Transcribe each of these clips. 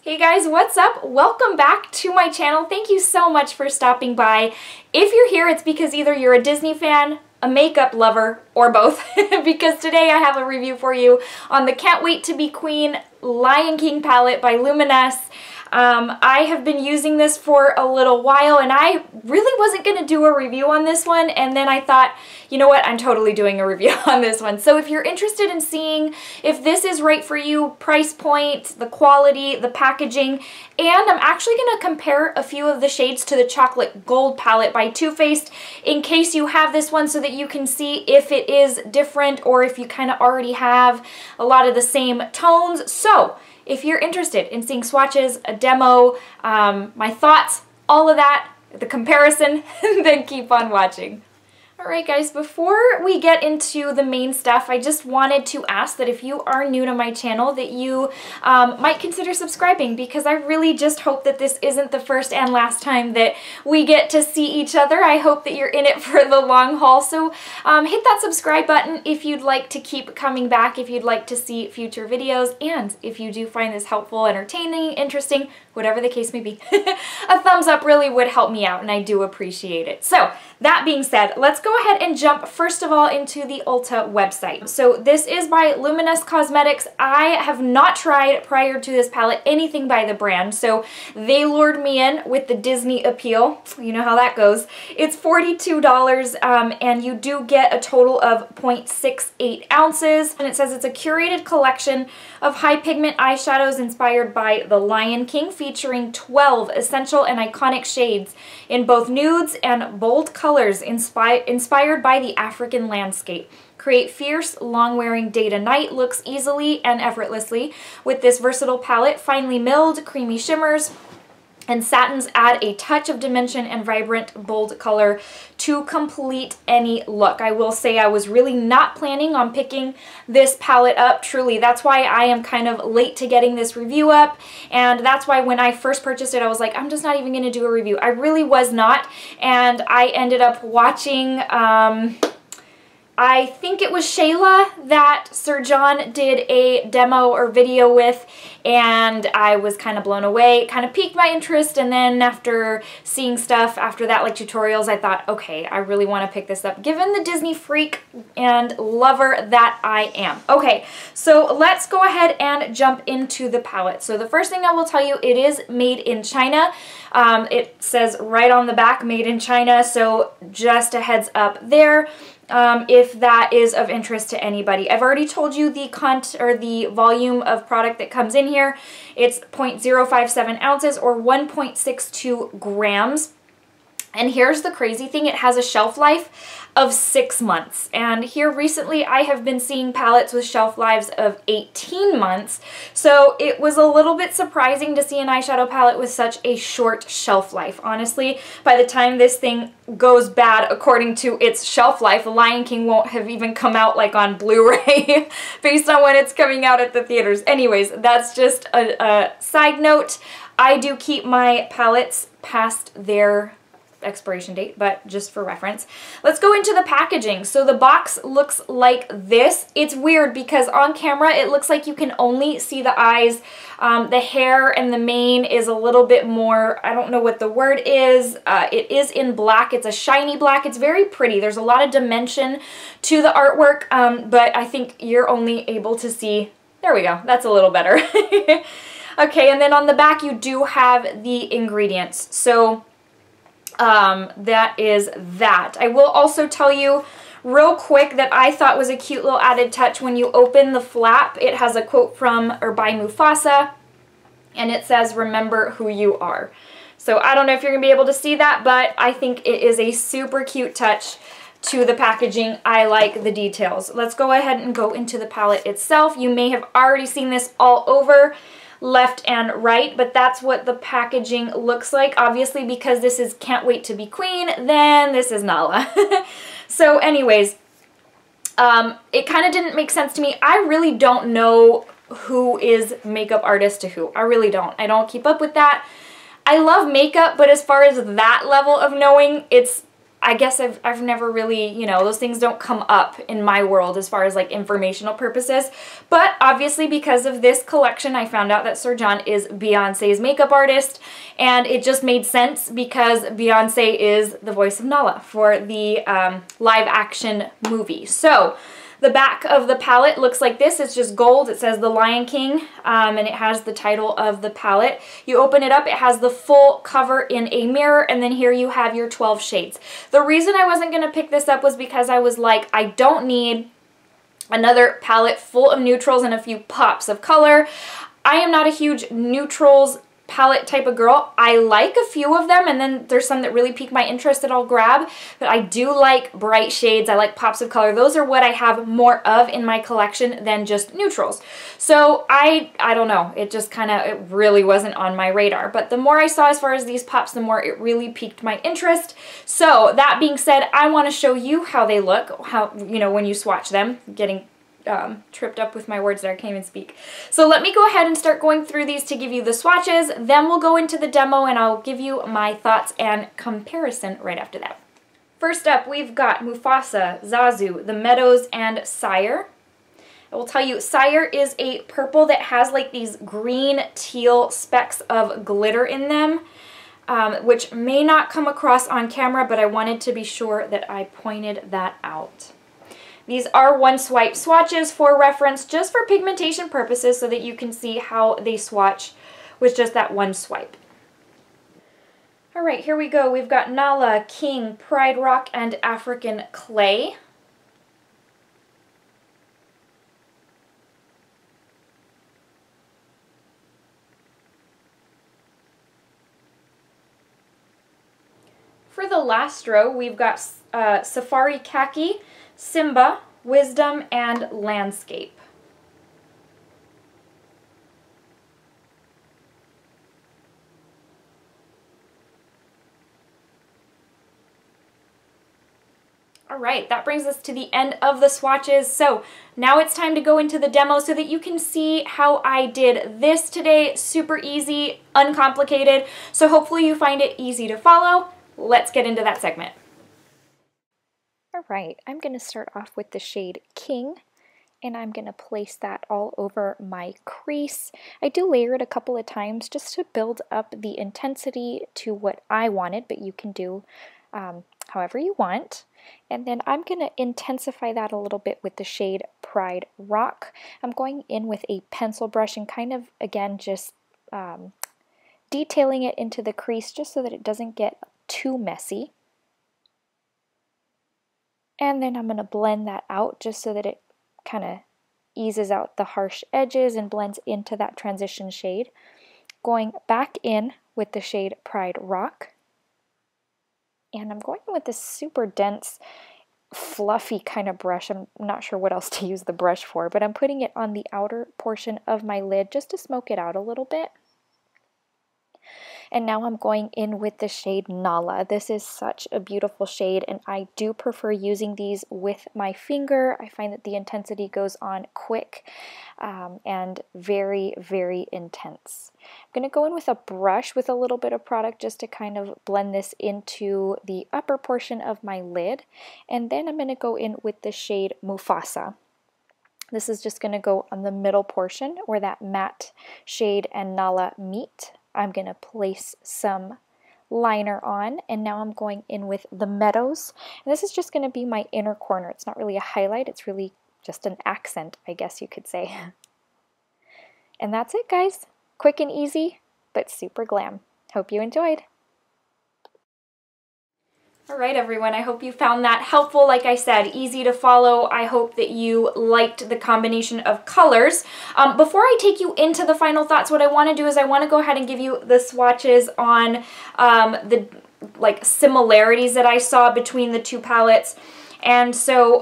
Hey guys, what's up? Welcome back to my channel. Thank you so much for stopping by. If you're here, it's because either you're a Disney fan, a makeup lover, or both, because today I have a review for you on the Can't Wait to Be Queen Lion King palette by Luminess. I have been using this for a little while and I really wasn't going to do a review on this one, and then I thought, you know what, I'm totally doing a review on this one. So if you're interested in seeing if this is right for you, price point, the quality, the packaging, and I'm actually going to compare a few of the shades to the Chocolate Gold palette by Too Faced in case you have this one so that you can see if it is different or if you kind of already have a lot of the same tones. So if you're interested in seeing swatches, a demo, my thoughts, all of that, the comparison, then keep on watching. Alright guys, before we get into the main stuff, I just wanted to ask that if you are new to my channel that you might consider subscribing, because I really just hope that this isn't the first and last time that we get to see each other. I hope that you're in it for the long haul, so hit that subscribe button if you'd like to keep coming back, if you'd like to see future videos, and if you do find this helpful, entertaining, interesting, whatever the case may be, a thumbs up really would help me out and I do appreciate it. So that being said, let's go ahead and jump first of all into the Ulta website. So this is by Luminess Cosmetics. I have not tried prior to this palette anything by the brand, so they lured me in with the Disney appeal. You know how that goes. It's $42 and you do get a total of 0.68 ounces, and it says it's a curated collection of high pigment eyeshadows inspired by the Lion King, featuring 12 essential and iconic shades in both nudes and bold colors inspired by the African landscape. Create fierce, long-wearing day-to-night looks easily and effortlessly with this versatile palette. Finely milled, creamy shimmers and satins add a touch of dimension and vibrant, bold color to complete any look. I will say I was really not planning on picking this palette up, truly. That's why I am kind of late to getting this review up, and that's why when I first purchased it, I was like, I'm just not even going to do a review. I really was not, and I ended up watching I think it was Shayla that Sir John did a demo or video with, and I was kind of blown away. It kind of piqued my interest, and then after seeing stuff after that, like tutorials, I thought, okay, I really want to pick this up, given the Disney freak and lover that I am. Okay, so let's go ahead and jump into the palette. So the first thing I will tell you, it is made in China. It says right on the back, made in China, so just a heads up there. If that is of interest to anybody. I've already told you the the volume of product that comes in here. It's 0.057 ounces or 1.62 grams. And here's the crazy thing, it has a shelf life of 6 months. And here recently I have been seeing palettes with shelf lives of 18 months. So it was a little bit surprising to see an eyeshadow palette with such a short shelf life. Honestly, by the time this thing goes bad according to its shelf life, The Lion King won't have even come out like on Blu-ray based on when it's coming out at the theaters. Anyways, that's just a side note. I do keep my palettes past their expiration date, but just for reference. Let's go into the packaging. So the box looks like this. It's weird because on camera it looks like you can only see the eyes. The hair and the mane is a little bit more, I don't know what the word is. It is in black. It's a shiny black. It's very pretty. There's a lot of dimension to the artwork, but I think you're only able to see, there we go, that's a little better. Okay, and then on the back you do have the ingredients. So that is that. I will also tell you real quick that I thought was a cute little added touch. When you open the flap, it has a quote from or by Mufasa, and it says, "Remember who you are." So I don't know if you're gonna be able to see that, but I think it is a super cute touch to the packaging. I like the details. Let's go ahead and go into the palette itself. You may have already seen this all over left and right, but that's what the packaging looks like. Obviously, because this is Can't Wait to Be Queen, then this is Nala. So anyways, it kind of didn't make sense to me. I really don't know who is makeup artist to who. I really don't. I don't keep up with that. I love makeup, but as far as that level of knowing, it's I guess I've never really, you know, those things don't come up in my world as far as like informational purposes. But obviously because of this collection, I found out that Sir John is Beyonce's makeup artist, and it just made sense because Beyonce is the voice of Nala for the live action movie. So the back of the palette looks like this. It's just gold. It says The Lion King, and it has the title of the palette. You open it up, it has the full cover in a mirror, and then here you have your 12 shades. The reason I wasn't going to pick this up was because I was like, I don't need another palette full of neutrals and a few pops of color. I am not a huge neutrals palette type of girl. I like a few of them, and then there's some that really pique my interest that I'll grab, but I do like bright shades. I like pops of color. Those are what I have more of in my collection than just neutrals. So I don't know, it just kind of, it really wasn't on my radar, but the more I saw as far as these pops, the more it really piqued my interest. So that being said, I want to show you how they look, how, you know, when you swatch them. Getting tripped up with my words there, I can't even speak. So let me go ahead and start going through these to give you the swatches, then we'll go into the demo and I'll give you my thoughts and comparison right after that. First up, we've got Mufasa, Zazu, The Meadows, and Sire. I will tell you, Sire is a purple that has like these green teal specks of glitter in them, which may not come across on camera, but I wanted to be sure that I pointed that out. These are one swipe swatches for reference, just for pigmentation purposes so that you can see how they swatch with just that one swipe. All right, here we go. We've got Nala, King, Pride Rock, and African Clay. For the last row, we've got Safari Khaki, Simba, Wisdom, and Landscape. All right, that brings us to the end of the swatches. So now it's time to go into the demo so that you can see how I did this today. Super easy, uncomplicated. So hopefully you find it easy to follow. Let's get into that segment. All right, I'm going to start off with the shade King, and I'm going to place that all over my crease. I do layer it a couple of times just to build up the intensity to what I wanted, but you can do however you want. And then I'm going to intensify that a little bit with the shade Pride Rock. I'm going in with a pencil brush and kind of, again, just detailing it into the crease just so that it doesn't get too messy. And then I'm going to blend that out just so that it kind of eases out the harsh edges and blends into that transition shade. Going back in with the shade Pride Rock. And I'm going with this super dense, fluffy kind of brush. I'm not sure what else to use the brush for, but I'm putting it on the outer portion of my lid just to smoke it out a little bit. And now I'm going in with the shade Nala. This is such a beautiful shade, and I do prefer using these with my finger. I find that the intensity goes on quick and very, very intense. I'm going to go in with a brush with a little bit of product just to kind of blend this into the upper portion of my lid. And then I'm going to go in with the shade Mufasa. This is just going to go on the middle portion where that matte shade and Nala meet. I'm going to place some liner on, and now I'm going in with the Meadows. And this is just going to be my inner corner. It's not really a highlight, it's really just an accent, I guess you could say. And that's it, guys. Quick and easy, but super glam. Hope you enjoyed. All right, everyone, I hope you found that helpful. Like I said, easy to follow. I hope that you liked the combination of colors. Before I take you into the final thoughts, what I want to do is I want to go ahead and give you the swatches on the similarities that I saw between the two palettes. And so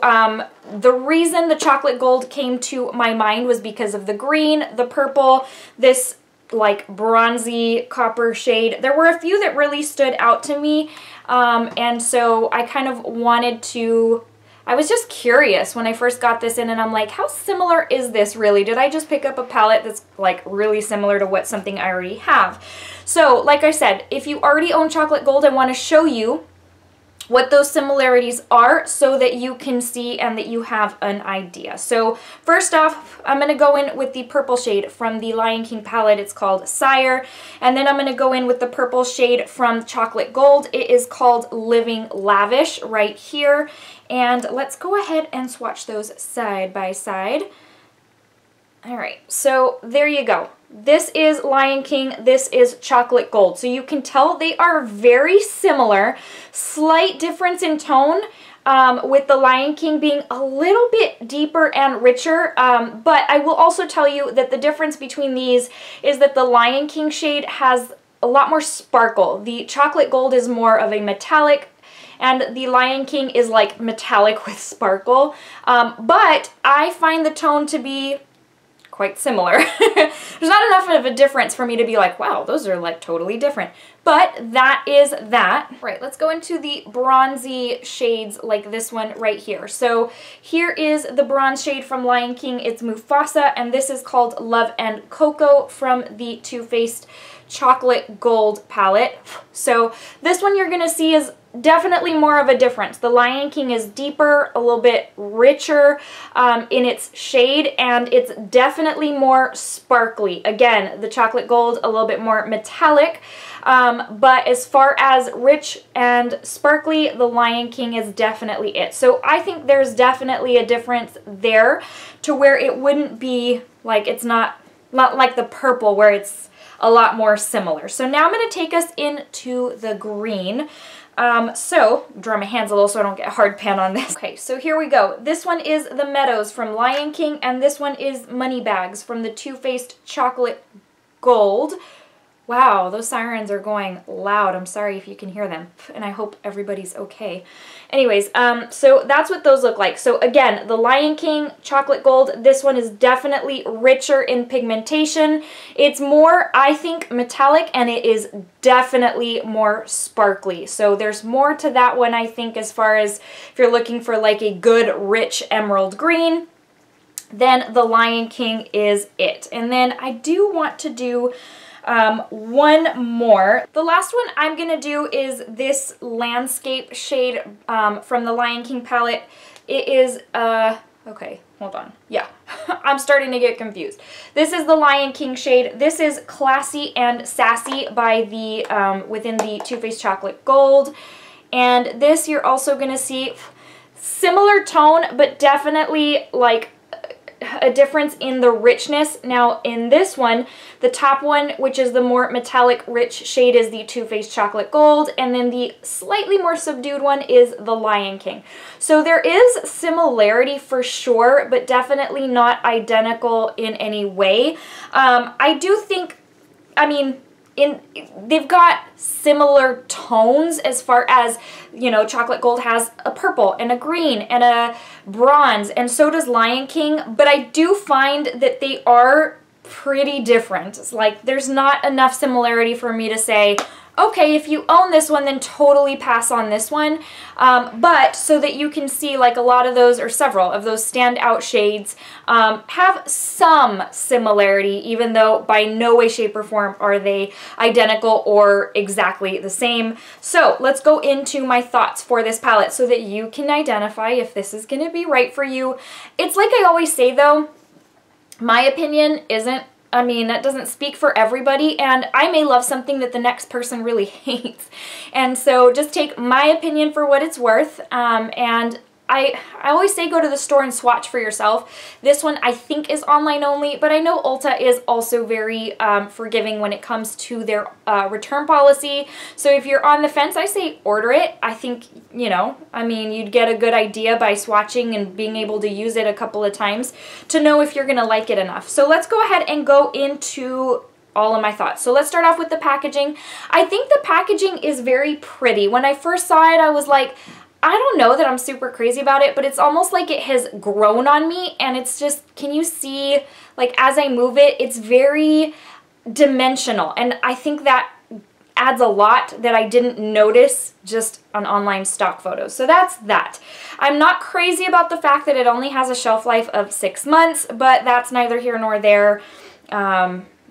the reason the chocolate gold came to my mind was because of the green, the purple, this like bronzy copper shade. There were a few that really stood out to me, and so I kind of wanted to, I was just curious when I first got this in, and I'm like, how similar is this really? Did I just pick up a palette that's like really similar to what something I already have? So like I said, if you already own chocolate gold, I want to show you what those similarities are so that you can see and that you have an idea. So first off, I'm going to go in with the purple shade from the Lion King palette. It's called Sire. And then I'm going to go in with the purple shade from Chocolate Gold. It is called Living Lavish right here. And let's go ahead and swatch those side by side. All right, so there you go. This is Lion King, this is Chocolate Gold. So you can tell they are very similar, slight difference in tone, with the Lion King being a little bit deeper and richer, but I will also tell you that the difference between these is that the Lion King shade has a lot more sparkle. The Chocolate Gold is more of a metallic, and the Lion King is like metallic with sparkle, but I find the tone to be quite similar. There's not enough of a difference for me to be like, wow, those are like totally different. But that is that. Right, let's go into the bronzy shades like this one right here. So here is the bronze shade from Lion King. It's Mufasa, and this is called Love and Cocoa from the Too Faced Chocolate Gold palette. So this one you're gonna see is definitely more of a difference. The Lion King is deeper, a little bit richer in its shade, and it's definitely more sparkly. Again, the Chocolate Gold a little bit more metallic, but as far as rich and sparkly, the Lion King is definitely it. So I think there's definitely a difference there to where it wouldn't be like, it's not like the purple where it's a lot more similar. So now I'm going to take us into the green. So, dry my hands a little so I don't get hard pan on this. Okay, so here we go. This one is the Meadows from Lion King, and this one is Moneybags from the Too Faced Chocolate Gold. Wow, those sirens are going loud. I'm sorry if you can hear them, and I hope everybody's okay. Anyways, so that's what those look like. So again, the Lion King Chocolate Gold, this one is definitely richer in pigmentation. It's more, I think, metallic, and it is definitely more sparkly. So there's more to that one, I think, as far as if you're looking for like a good, rich emerald green, then the Lion King is it. And then I do want to do one more. The last one I'm gonna do is this landscape shade from the Lion King palette. It is okay, hold on. Yeah, I'm starting to get confused. This is the Lion King shade. This is Classy and Sassy by the within the Too Faced Chocolate Gold. And this you're also gonna see similar tone, but definitely like a difference in the richness. Now in this one, the top one, which is the more metallic rich shade, is the Too Faced Chocolate Gold, and then the slightly more subdued one is the Lion King. So there is similarity for sure, but definitely not identical in any way. I do think, I mean, they've got similar tones as far as, you know, Chocolate Gold has a purple and a green and a bronze, and so does Lion King, but I do find that they are pretty different. It's like there's not enough similarity for me to say, okay, if you own this one, then totally pass on this one. But so that you can see, like, a lot of those, or several of those standout shades have some similarity, even though by no way, shape, or form are they identical or exactly the same. So let's go into my thoughts for this palette so that you can identify if this is going to be right for you. It's like I always say, though, my opinion isn't, I mean, that doesn't speak for everybody, and I may love something that the next person really hates. And so just take my opinion for what it's worth, and I always say go to the store and swatch for yourself. This one I think is online only, but I know Ulta is also very forgiving when it comes to their return policy. So if you're on the fence, I say order it. I think, you know, I mean, you'd get a good idea by swatching and being able to use it a couple of times to know if you're going to like it enough. So let's go ahead and go into all of my thoughts. So let's start off with the packaging. I think the packaging is very pretty. When I first saw it, I was like, I don't know that I'm super crazy about it, but it's almost like it has grown on me, and it's just, can you see, like, as I move it, it's very dimensional, and I think that adds a lot that I didn't notice just on online stock photos. So that's that. I'm not crazy about the fact that it only has a shelf life of 6 months, but that's neither here nor there.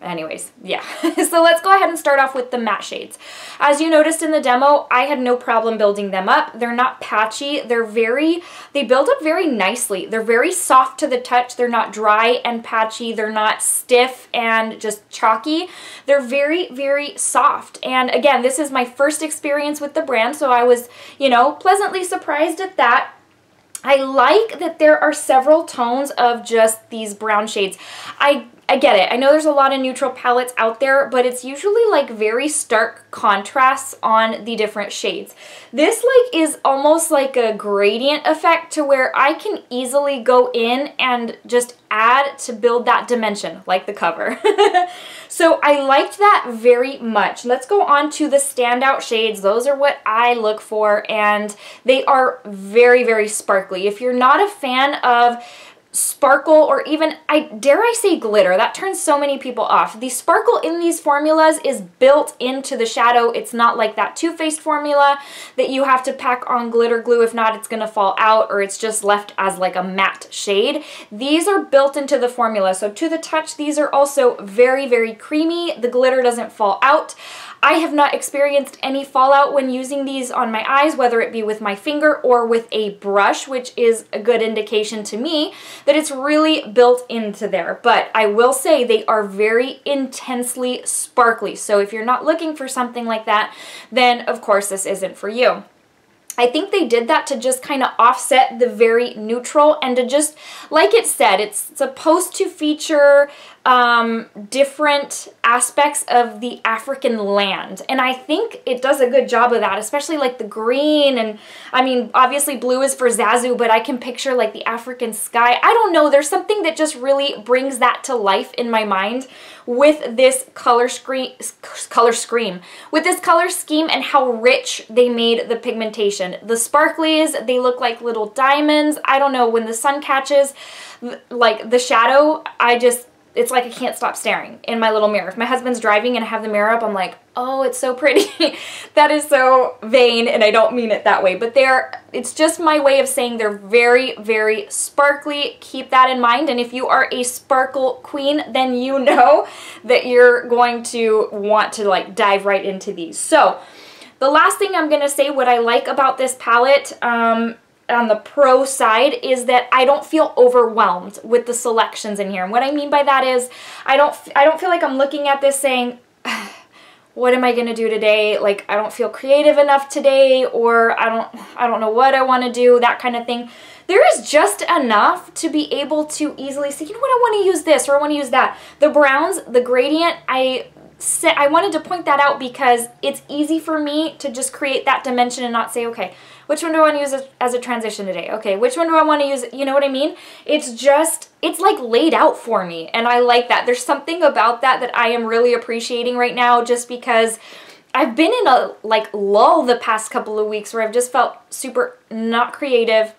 anyways, yeah. So let's go ahead and start off with the matte shades. As you noticed in the demo, I had no problem building them up. They're not patchy. They build up very nicely. They're very soft to the touch. They're not dry and patchy. They're not stiff and just chalky. They're very, very soft. And again, this is my first experience with the brand, so I was, you know, pleasantly surprised at that. I like that there are several tones of just these brown shades. I get it. I know there's a lot of neutral palettes out there, but it's usually like very stark contrasts on the different shades. This like is almost like a gradient effect to where I can easily go in and just add to build that dimension, like the cover. So I liked that very much. Let's go on to the standout shades. Those are what I look for, and they are very, very sparkly. If you're not a fan of sparkle, or even, dare I say glitter, that turns so many people off. The sparkle in these formulas is built into the shadow. It's not like that Too Faced formula that you have to pack on glitter glue. If not, it's gonna fall out, or it's just left as like a matte shade. These are built into the formula, so to the touch, these are also very, very creamy. The glitter doesn't fall out. I have not experienced any fallout when using these on my eyes, whether it be with my finger or with a brush, which is a good indication to me that it's really built into there. But I will say they are very intensely sparkly. So if you're not looking for something like that, then of course this isn't for you. I think they did that to just kind of offset the very neutral and to just, like it said, it's supposed to feature different aspects of the African land. And I think it does a good job of that, especially like the green. And I mean, obviously blue is for Zazu, but I can picture like the African sky. I don't know, there's something that just really brings that to life in my mind with this color scheme, and how rich they made the pigmentation. The sparklies, they look like little diamonds. I don't know, when the sun catches like the shadow, it's like I can't stop staring in my little mirror. If my husband's driving and I have the mirror up, I'm like, oh, it's so pretty. That is so vain, and I don't mean it that way, but it's just my way of saying they're very, very sparkly. Keep that in mind, and if you are a sparkle queen, then you know that you're going to want to like dive right into these. So the last thing I'm going to say what I like about this palette, on the pro side, is that I don't feel overwhelmed with the selections in here. And what I mean by that is I don't feel like I'm looking at this saying, what am I going to do today? Like, I don't feel creative enough today, or I don't know what I want to do, that kind of thing. There is just enough to be able to easily say, you know what, I want to use this, or I want to use that. The browns, the gradient, I wanted to point that out because it's easy for me to just create that dimension and not say, okay, which one do I want to use as a transition today? Okay, which one do I want to use? You know what I mean? It's like laid out for me, and I like that. There's something about that I am really appreciating right now, just because I've been in a like lull the past couple of weeks where I've just felt super not creative.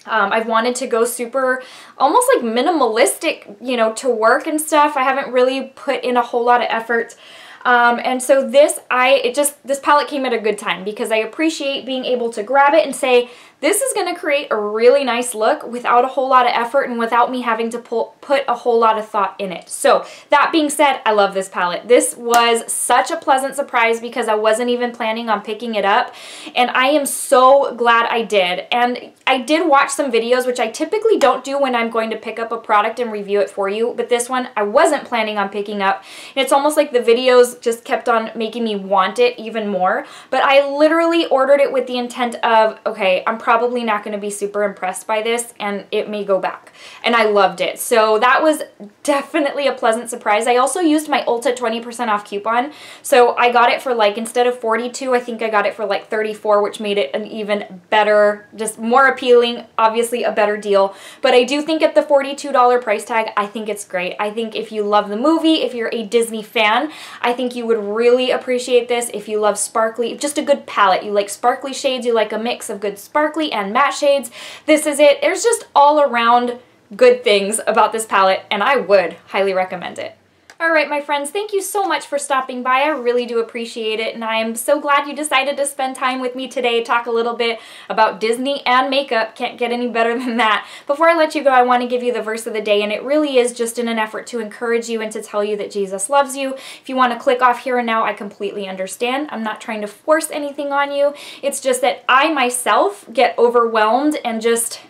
I've wanted to go super, almost like minimalistic, you know, to work and stuff. I haven't really put in a whole lot of effort. And so this palette came at a good time, because I appreciate being able to grab it and say, this is going to create a really nice look without a whole lot of effort and without me having to put a whole lot of thought in it. So that being said, I love this palette. This was such a pleasant surprise because I wasn't even planning on picking it up, and I am so glad I did. And I did watch some videos, which I typically don't do when I'm going to pick up a product and review it for you, but this one I wasn't planning on picking up. And it's almost like the videos just kept on making me want it even more. But I literally ordered it with the intent of, okay, I'm probably not going to be super impressed by this, and it may go back. And I loved it. So that was definitely a pleasant surprise. I also used my Ulta 20% off coupon. So I got it for like, instead of $42, I think I got it for like $34, which made it an even better, just more appealing, obviously a better deal. But I do think at the $42 price tag, I think it's great. I think if you love the movie, if you're a Disney fan, I think you would really appreciate this. If you love sparkly, just a good palette, you like sparkly shades, you like a mix of good sparkly and matte shades, this is it. There's just all around good things about this palette, and I would highly recommend it. All right, my friends, thank you so much for stopping by. I really do appreciate it, and I'm so glad you decided to spend time with me today, talk a little bit about Disney and makeup. Can't get any better than that. Before I let you go, I want to give you the verse of the day, and it really is just in an effort to encourage you and to tell you that Jesus loves you. If you want to click off here and now, I completely understand. I'm not trying to force anything on you. It's just that I myself get overwhelmed and just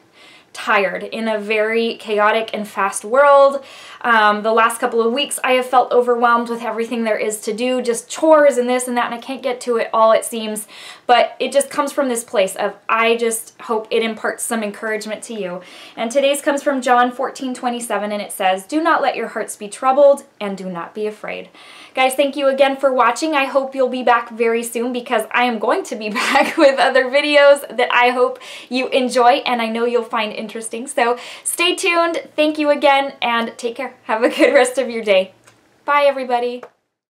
tired in a very chaotic and fast world. The last couple of weeks I have felt overwhelmed with everything there is to do, just chores and this and that, and I can't get to it all, it seems. But it just comes from this place of, I just hope it imparts some encouragement to you. And today's comes from John 14:27, and it says, "Do not let your hearts be troubled, and do not be afraid." Guys, thank you again for watching. I hope you'll be back very soon, because I am going to be back with other videos that I hope you enjoy and I know you'll find interesting. So stay tuned. Thank you again, and take care. Have a good rest of your day. Bye, everybody.